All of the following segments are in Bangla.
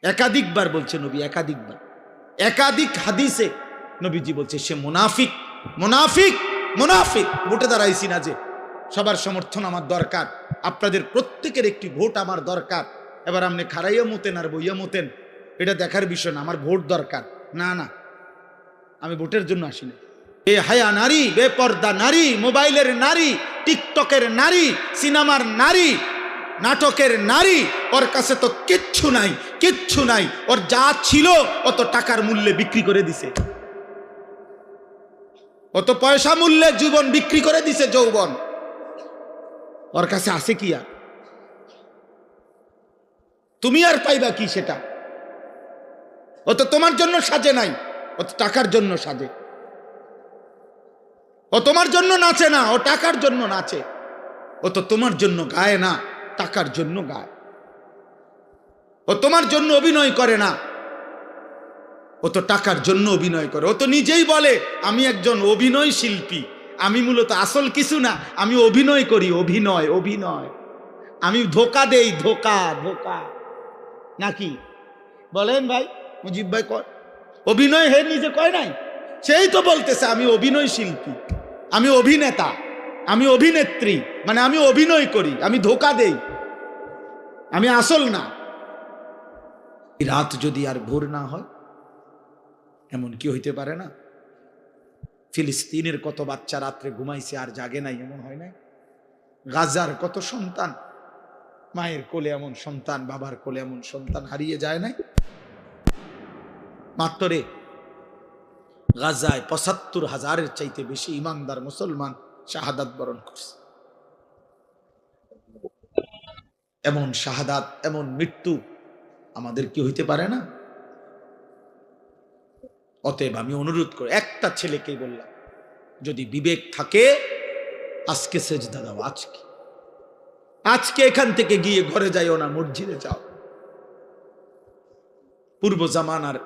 একাধিকবার বলছে নবী, একাধিকবার, একাধিক হাদিসে নবীজি বলছে সে মুনাফিক, মুনাফিক, মুনাফিক। ভোটে দাঁড়াইছি না যে, সবার সমর্থন আমার দরকার, আপনাদের প্রত্যেকের একটি ভোট আমার দরকার। এবার আপনি খারাইয়া মতেন আর বইয়া মতেন, এটা দেখার বিষয় না। আমার ভোট দরকার না, না, আমি ভোটের জন্য আসিনি। এ হায়া নারী, বেপর্দা নারী, মোবাইলের নারী, টিকটকের নারী, সিনেমার নারী, নাটকের নারী, ওর কাছে তো কিচ্ছু নাই, কিচ্ছু নাই। ওর যা ছিল অত টাকার মূল্যে বিক্রি করে দিছে, অত পয়সা মূল্যে জীবন বিক্রি করে দিছে, যৌবন। ওর কাছে আছে কি আর? তুমি আর পাইবা কি সেটা? ও তো তোমার জন্য সাজে নাই, ও তো টাকার জন্য সাজে। ও তোমার জন্য নাচে না, ও টাকার জন্য নাচে। ও তো তোমার জন্য গায় না, টাকার জন্য গায়। ও তোমার জন্য অভিনয় করে না, ও তো টাকার জন্য অভিনয় করে। ও তো নিজেই বলে আমি একজন অভিনয় শিল্পী, আমি মূলত আসল কিছু না, আমি অভিনয় করি, অভিনয়, অভিনয়, আমি ধোকা দেই, ধোকা, ধোকা। নাকি বলেন ভাই? মুজিব ভাই কয় অভিনয়, হে নিজে কয় নাই? সেই তো বলতেছে আমি অভিনয় শিল্পী, আমি অভিনেতা, আমি অভিনেত্রী, মানে আমি অভিনয় করি, আমি ধোকা দেই, আমি আসল না। রাত যদি আর ভোর না হয়, এমন কি হইতে পারে না? ফিলিস্তিনের কত বাচ্চা রাত্রে ঘুমাইছে আর জাগে নাই, এমন হয় নাই? গাজার কত সন্তান, মায়ের কোলে এমন সন্তান, বাবার কোলে এমন সন্তান হারিয়ে যায় নাই? মাত্র গাজায় ৭৫,০০০-এর চাইতে বেশি ইমানদার মুসলমান শাহাদাত বরণ করছে। এমন শাহাদাত, এমন মৃত্যু আমাদের কি হইতে পারে না? অতএব আমি অনুরোধ করি, একটা ছেলেকেই বললাম, যদি বিবেক থাকে আজকে সেজদা দাও, আজকে, আজকে এখান থেকে গিয়ে ঘরে যাইও না, মসজিদে যাও। পূর্ব জামানার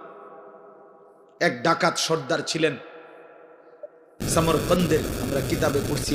এক ডাকাত সর্দার ছিলেন, সমরকন্দের, আমরা কিতাবে পড়ছি।